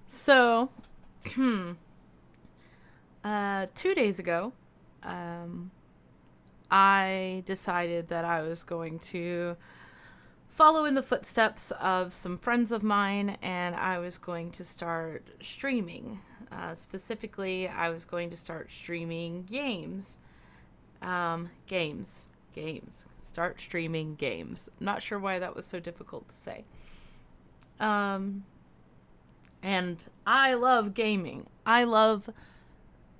So, 2 days ago, I decided that I was going to follow in the footsteps of some friends of mine and I was going to start streaming. Specifically, I was going to start streaming games. Games. Start streaming games. Not sure why that was so difficult to say. Um, and I love gaming. I love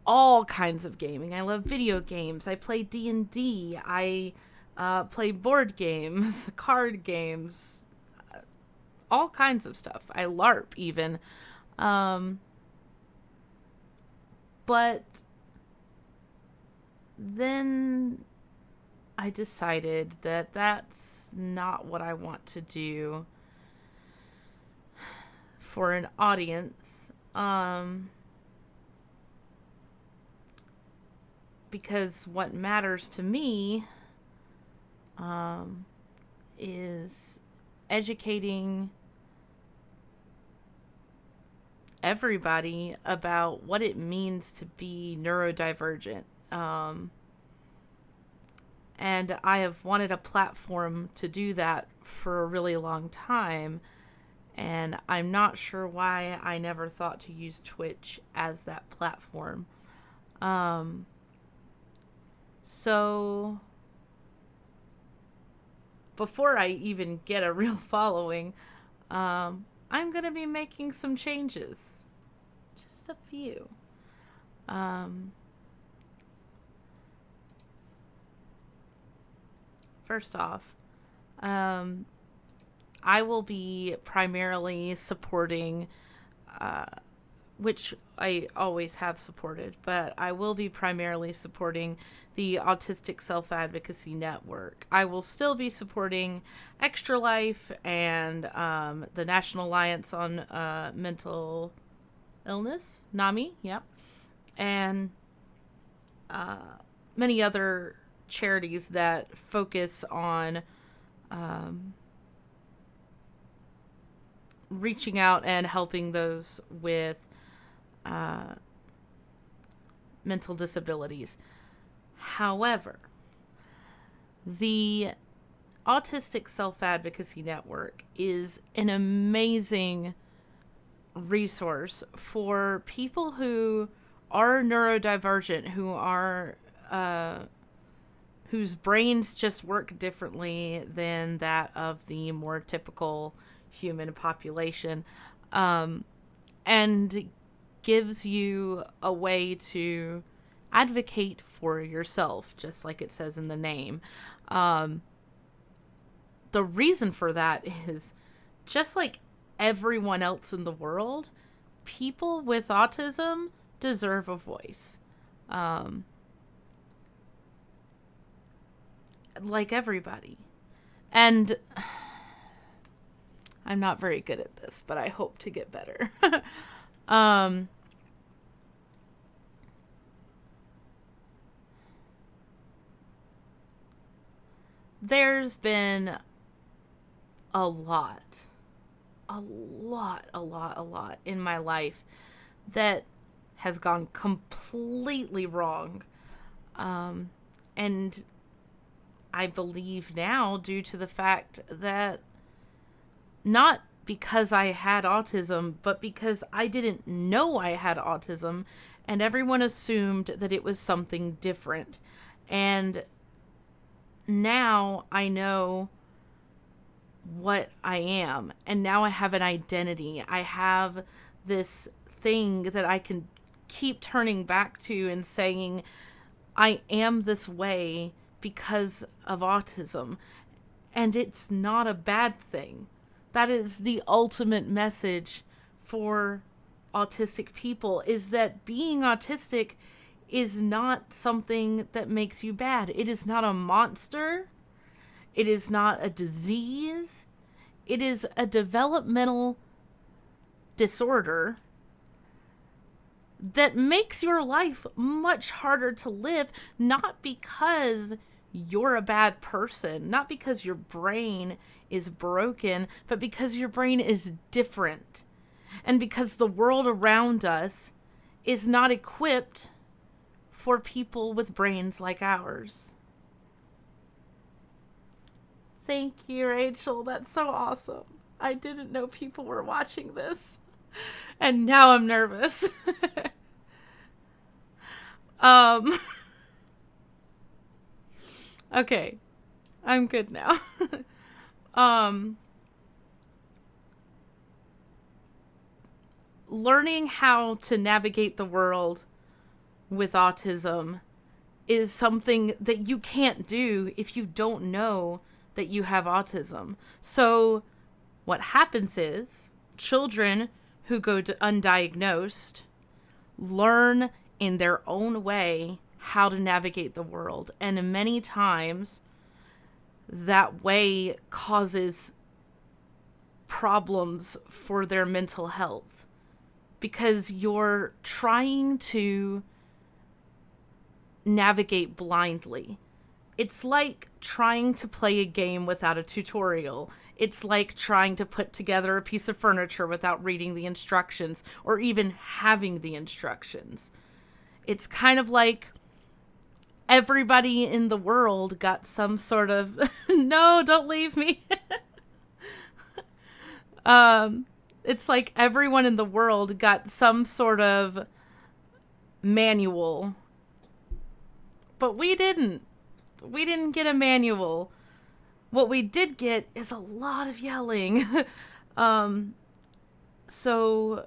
all kinds of gaming. I love video games. I play D&D. I play board games, card games, all kinds of stuff. I LARP even. Um, but then I decided that that's not what I want to do for an audience. Because what matters to me is educating everybody about what it means to be neurodivergent. And I have wanted a platform to do that for a really long time. And I'm not sure why I never thought to use Twitch as that platform. So before I even get a real following, I'm going to be making some changes. Just a few. First off, I will be primarily supporting, which I always have supported, but I will be primarily supporting the Autistic Self-Advocacy Network. I will still be supporting Extra Life and the National Alliance on Mental Illness, NAMI, yep, and many other charities that focus on reaching out and helping those with mental disabilities. However, the Autistic Self-Advocacy Network is an amazing resource for people who are neurodivergent, who are whose brains just work differently than that of the more typical human population, and gives you a way to advocate for yourself, just like it says in the name. The reason for that is just like everyone else in the world, people with autism deserve a voice. Like everybody. And I'm not very good at this, but I hope to get better. There's been a lot in my life that has gone completely wrong. And I believe now, due to the fact that not because I had autism, but because I didn't know I had autism, and everyone assumed that it was something different. And now I know what I am, and now I have an identity. I have this thing that I can keep turning back to and saying, I am this way because of autism. And it's not a bad thing. That is the ultimate message for autistic people, is that being autistic is not something that makes you bad. It is not a monster. It is not a disease. It is a developmental disorder that makes your life much harder to live, not because you're a bad person, not because your brain is broken, but because your brain is different. and because the world around us is not equipped for people with brains like ours. Thank you, Rachel. That's so awesome. I didn't know people were watching this. And now I'm nervous. Okay. I'm good now. Learning how to navigate the world with autism is something that you can't do if you don't know that you have autism. So what happens is children who go to undiagnosed learn in their own way how to navigate the world. And many times that way causes problems for their mental health because you're trying to navigate blindly. It's like trying to play a game without a tutorial. It's like trying to put together a piece of furniture without reading the instructions or even having the instructions. It's kind of like everybody in the world got some sort of no, don't leave me. It's like everyone in the world got some sort of manual, but we didn't. We didn't get a manual. What we did get is a lot of yelling. So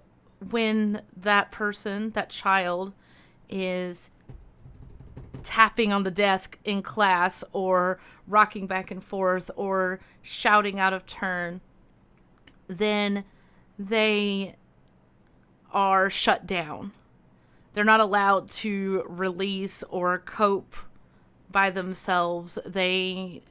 when that person, that child, is tapping on the desk in class or rocking back and forth or shouting out of turn, then they are shut down. They're not allowed to release or cope by themselves. They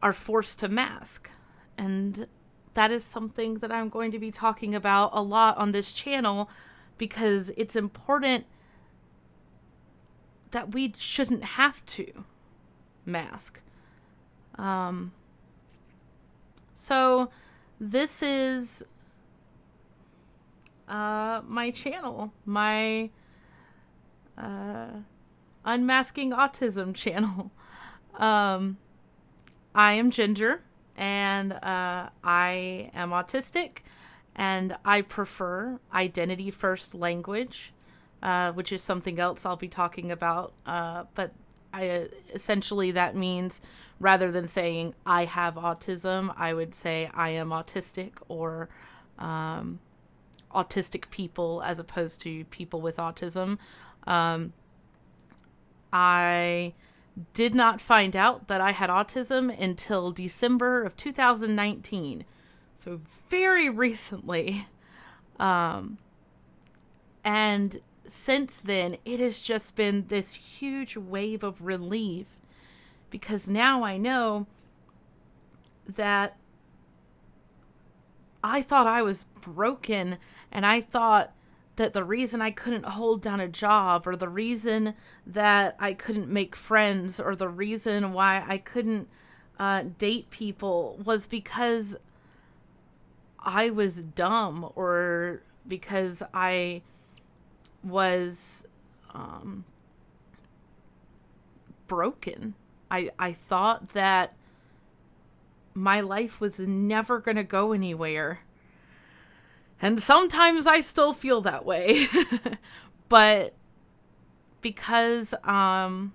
are forced to mask. And that is something that I'm going to be talking about a lot on this channel because it's important that we shouldn't have to mask. So this is my channel, my Unmasking Autism channel. I am Ginger, and I am autistic, and I prefer identity first language, which is something else I'll be talking about. But essentially that means rather than saying I have autism, I would say I am autistic or autistic people as opposed to people with autism. I did not find out that I had autism until December of 2019. So very recently. And since then, it has just been this huge wave of relief because now I know that I thought I was broken and I thought that the reason I couldn't hold down a job or the reason that I couldn't make friends or the reason why I couldn't date people was because I was dumb or because I was broken. I thought that my life was never going to go anywhere. And sometimes I still feel that way. But because of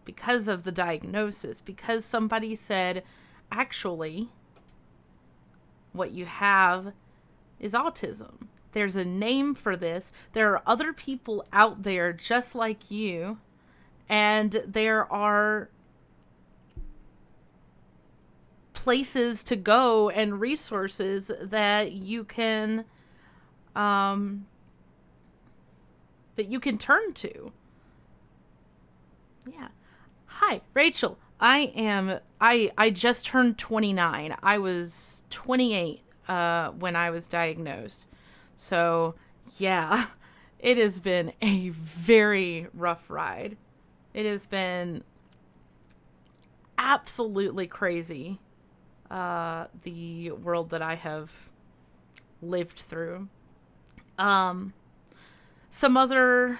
the diagnosis, because somebody said, actually, what you have is autism. There's a name for this. There are other people out there just like you. And there are places to go and resources that you can turn to. Yeah. Hi, Rachel. I just turned 29. I was 28 when I was diagnosed. So, yeah, it has been a very rough ride. It has been absolutely crazy. the world that I have lived through. Some other,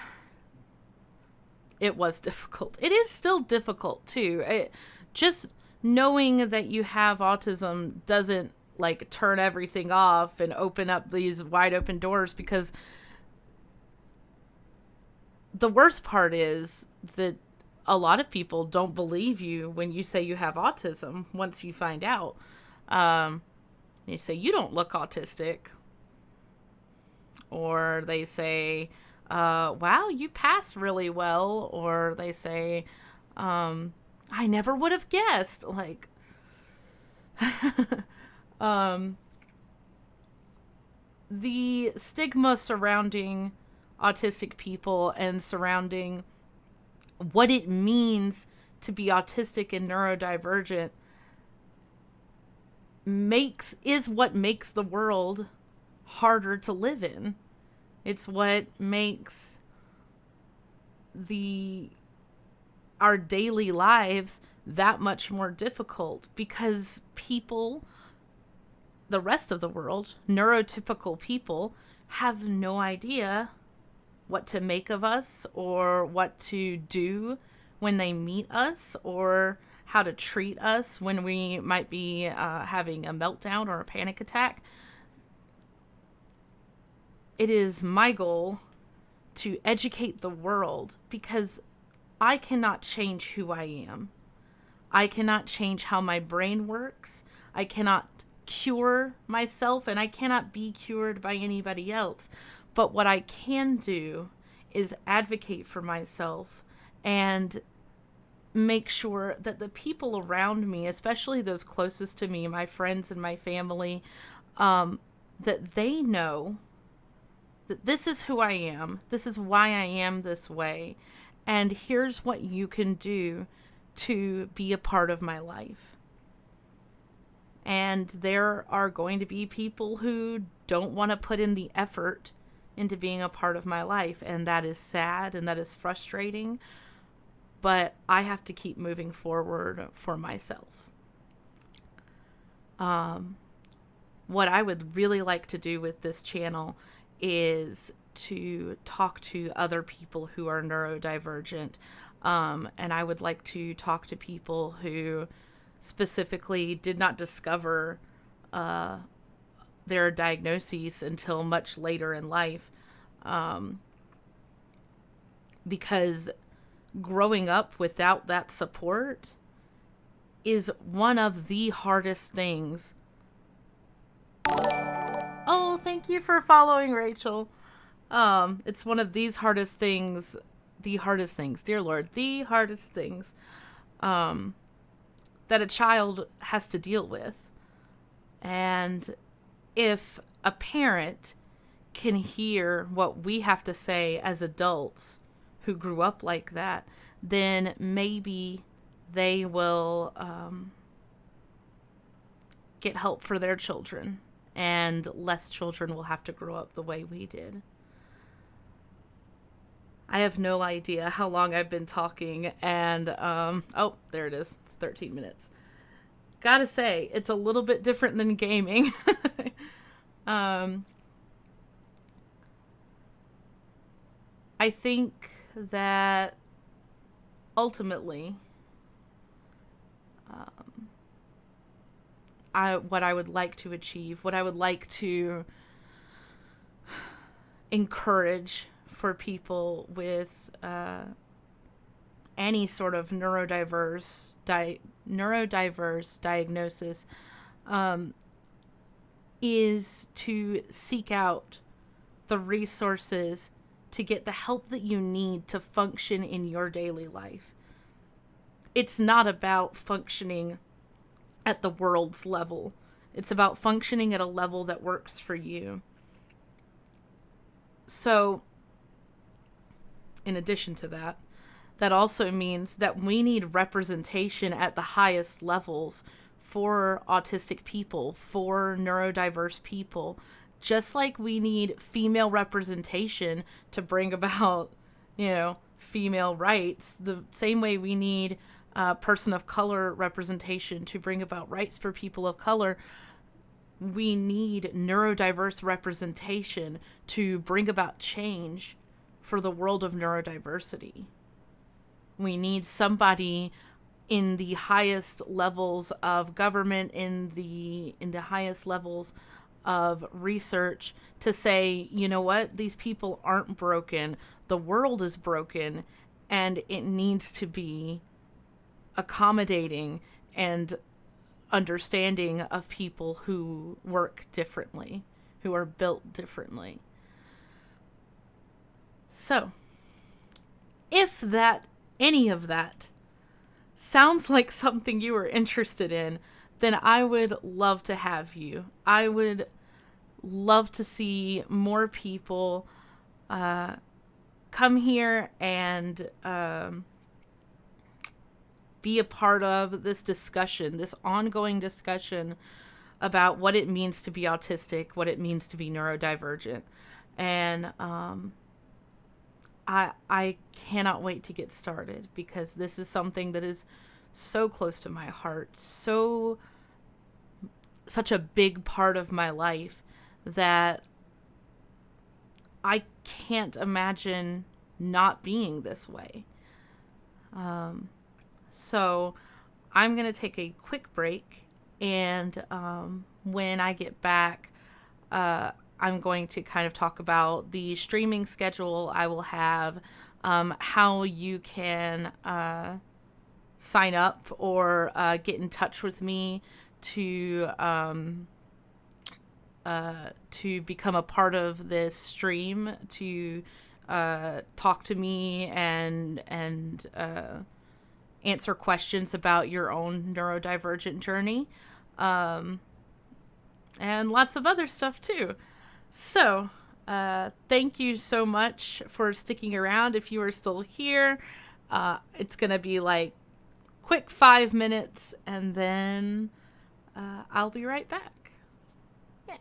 it was difficult. It is still difficult too. Just knowing that you have autism doesn't like turn everything off and open up these wide open doors, because the worst part is that a lot of people don't believe you when you say you have autism once you find out. They say, you don't look autistic. Or they say, wow, you passed really well. Or they say, I never would have guessed. Like, the stigma surrounding autistic people and surrounding what it means to be autistic and neurodivergent is what makes the world harder to live in. It's what makes our daily lives that much more difficult, because people, the rest of the world, neurotypical people, have no idea what to make of us or what to do when they meet us, or how to treat us when we might be having a meltdown or a panic attack. It is my goal to educate the world, because I cannot change who I am. I cannot change how my brain works. I cannot cure myself, and I cannot be cured by anybody else. But what I can do is advocate for myself and make sure that the people around me, especially those closest to me, my friends and my family, that they know that this is who I am. This is why I am this way. And here's what you can do to be a part of my life. And there are going to be people who don't want to put in the effort into being a part of my life. And that is sad and that is frustrating. But I have to keep moving forward for myself. What I would really like to do with this channel is to talk to other people who are neurodivergent. And I would like to talk to people who specifically did not discover their diagnoses until much later in life. Because growing up without that support is one of the hardest things. Oh, thank you for following, Rachel. It's one of dear Lord, the hardest things that a child has to deal with. And if a parent can hear what we have to say as adults who grew up like that, then maybe they will get help for their children, and less children will have to grow up the way we did. I have no idea how long I've been talking, and oh, there it is. It's 13 minutes. Gotta say, it's a little bit different than gaming. I think that ultimately, what I would like to achieve, what I would like to encourage for people with any sort of neurodiverse diagnosis is to seek out the resources to get the help that you need to function in your daily life. It's not about functioning at the world's level. It's about functioning at a level that works for you. So, in addition to that, that also means that we need representation at the highest levels for autistic people, for neurodiverse people, just like we need female representation to bring about, female rights. The same way we need person of color representation, to bring about rights for people of color. We need neurodiverse representation to bring about change for the world of neurodiversity. We need somebody in the highest levels of government, in the highest levels of research, to say, you know what, these people aren't broken. The world is broken, and it needs to be accommodating and understanding of people who work differently, who are built differently. So, if that, any of that, sounds like something you are interested in, then I would love to have you. I would love to see more people come here and be a part of this discussion, this ongoing discussion about what it means to be autistic, what it means to be neurodivergent. And I cannot wait to get started, because this is something that is so close to my heart, such a big part of my life, that I can't imagine not being this way. So I'm going to take a quick break, and when I get back, I'm going to kind of talk about the streaming schedule I will have, how you can sign up or get in touch with me to become a part of this stream, to talk to me and answer questions about your own neurodivergent journey, and lots of other stuff too. So, thank you so much for sticking around. If you are still here, it's going to be like quick 5 minutes, and then I'll be right back. Yeah.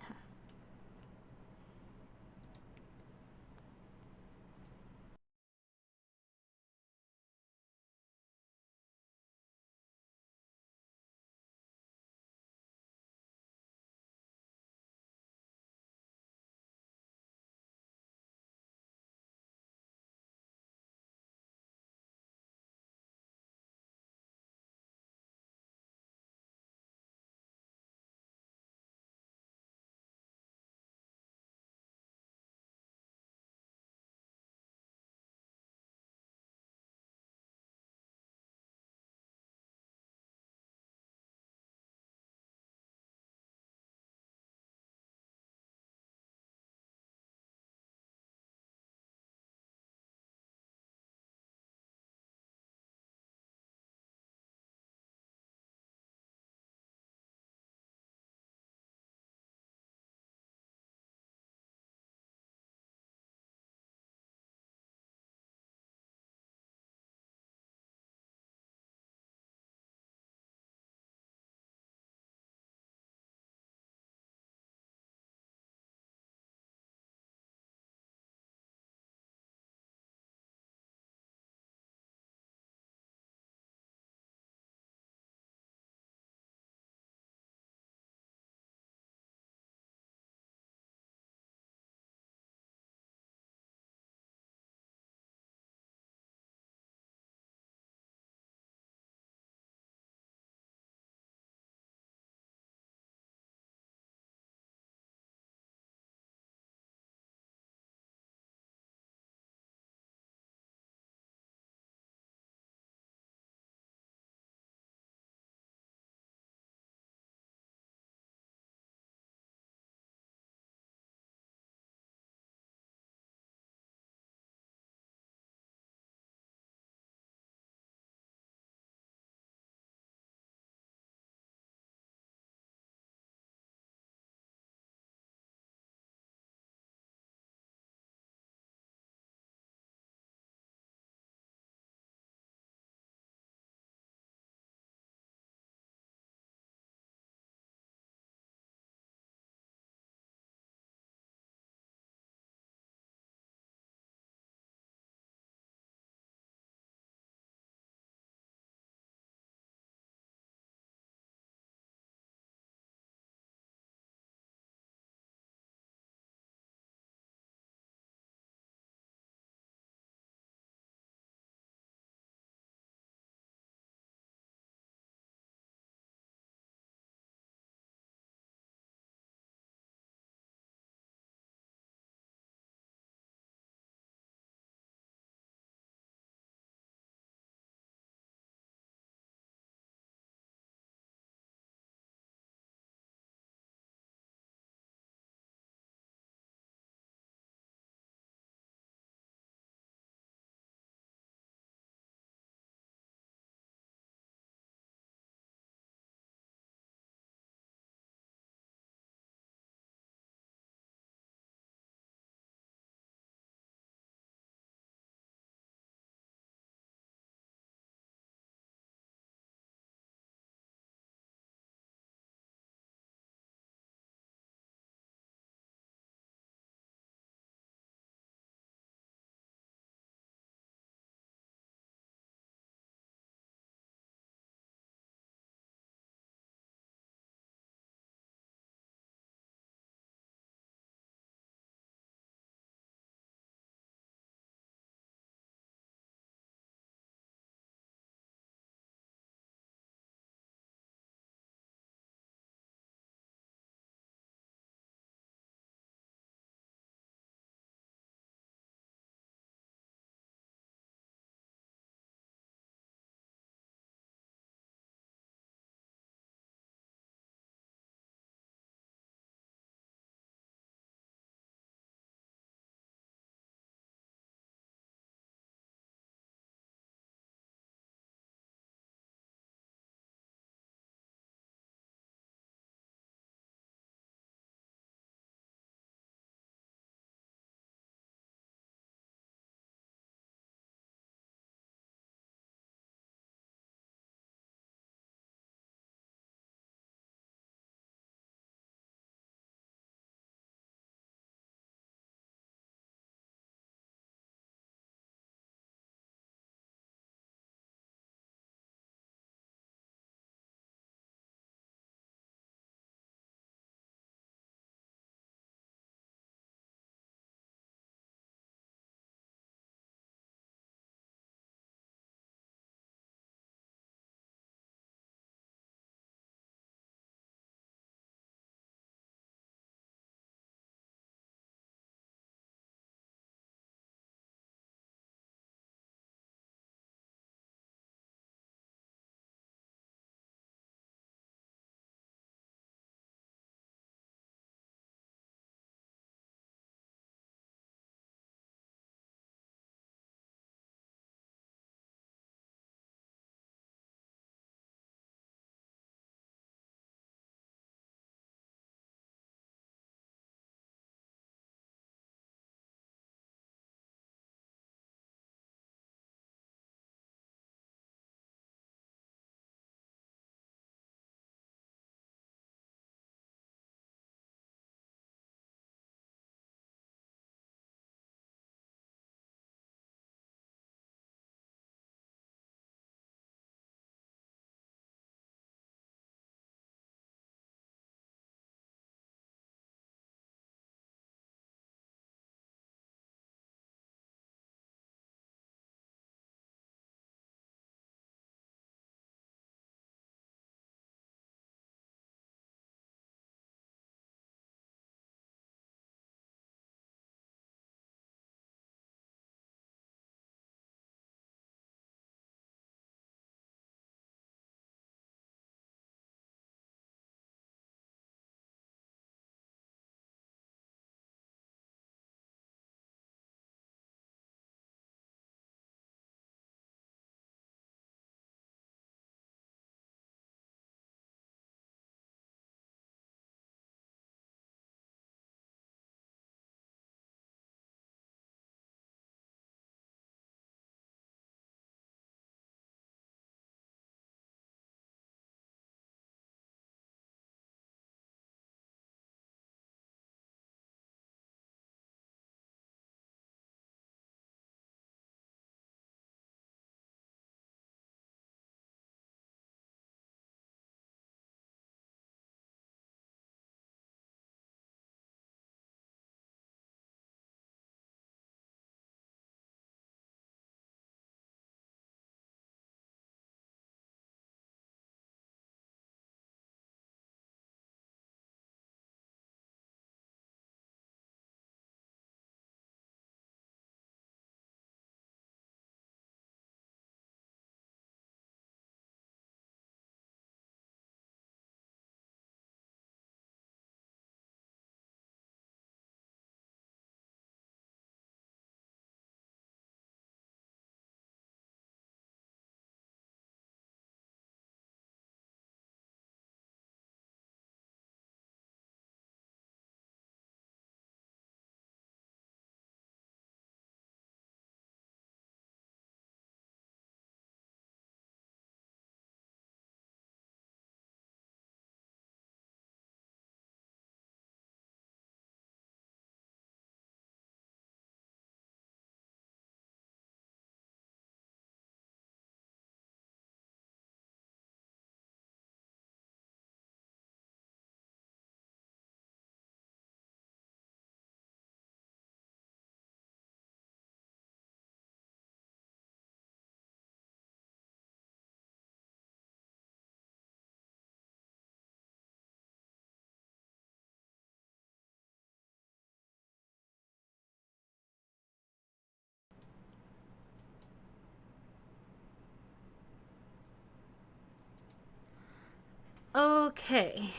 Okay.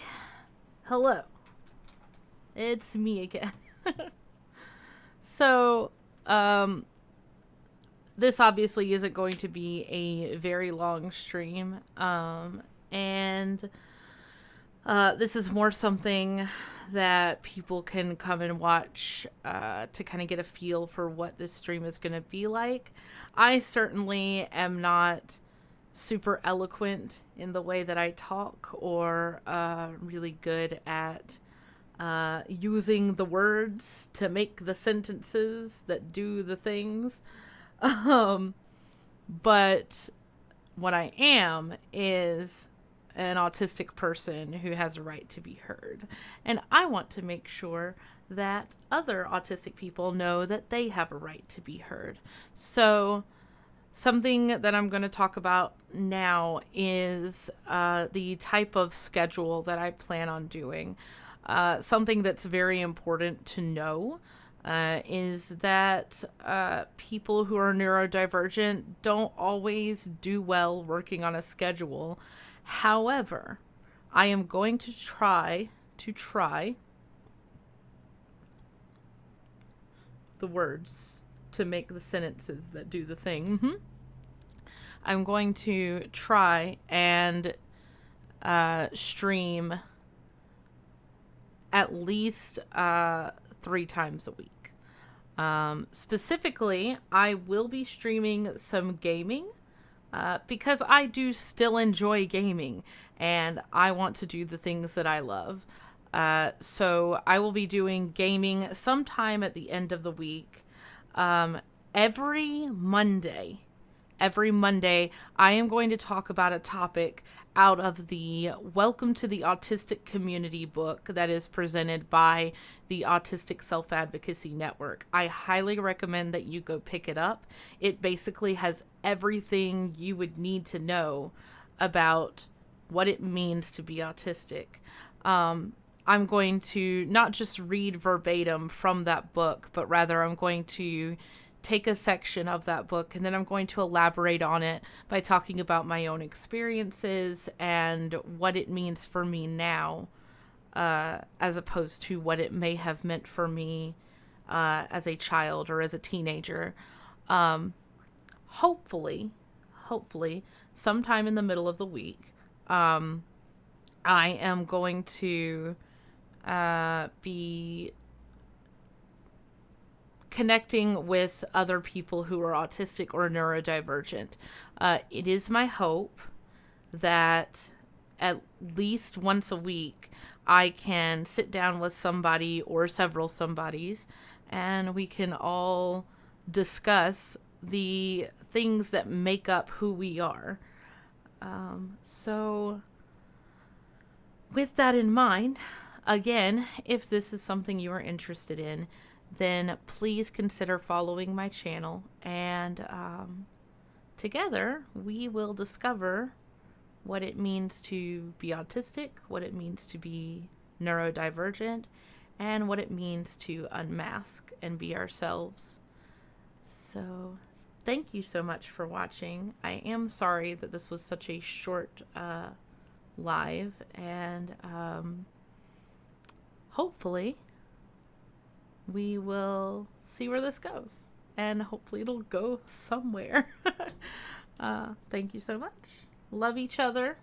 Hello. It's me again. So, um, this obviously isn't going to be a very long stream. And this is more something that people can come and watch to kind of get a feel for what this stream is going to be like. I certainly am not super eloquent in the way that I talk or really good at using the words to make the sentences that do the things. Um, but what I am is an autistic person who has a right to be heard. And I want to make sure that other autistic people know that they have a right to be heard. So, something that I'm going to talk about now is the type of schedule that I plan on doing. Something that's very important to know is that people who are neurodivergent don't always do well working on a schedule. However, I am going to try the words to make the sentences that do the thing. I'm going to try and stream at least 3 times a week. Specifically, I will be streaming some gaming because I do still enjoy gaming and I want to do the things that I love. So I will be doing gaming sometime at the end of the week. Um, every Monday, every Monday, I am going to talk about a topic out of the Welcome to the Autistic Community book that is presented by the Autistic Self Advocacy Network. I highly recommend that you go pick it up. It basically has everything you would need to know about what it means to be autistic. I'm going to not just read verbatim from that book, but rather I'm going to take a section of that book and then I'm going to elaborate on it by talking about my own experiences and what it means for me now, as opposed to what it may have meant for me as a child or as a teenager. Hopefully, sometime in the middle of the week, I am going to be connecting with other people who are autistic or neurodivergent. It is my hope that at least once a week I can sit down with somebody or several somebodies and we can all discuss the things that make up who we are. So, with that in mind, again, if this is something you are interested in, then please consider following my channel and together we will discover what it means to be autistic, what it means to be neurodivergent, and what it means to unmask and be ourselves. So, thank you so much for watching. I am sorry that this was such a short live, and hopefully we will see where this goes, and hopefully it'll go somewhere. Thank you so much. Love each other,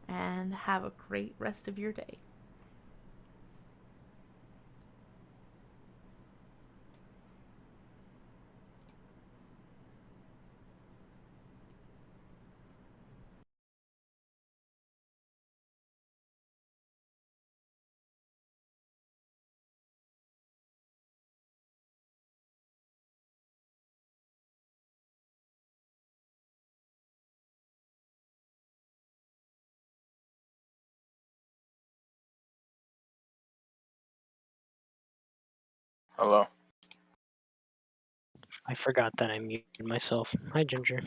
and have a great rest of your day. Hello. I forgot that I muted myself. Hi, Ginger.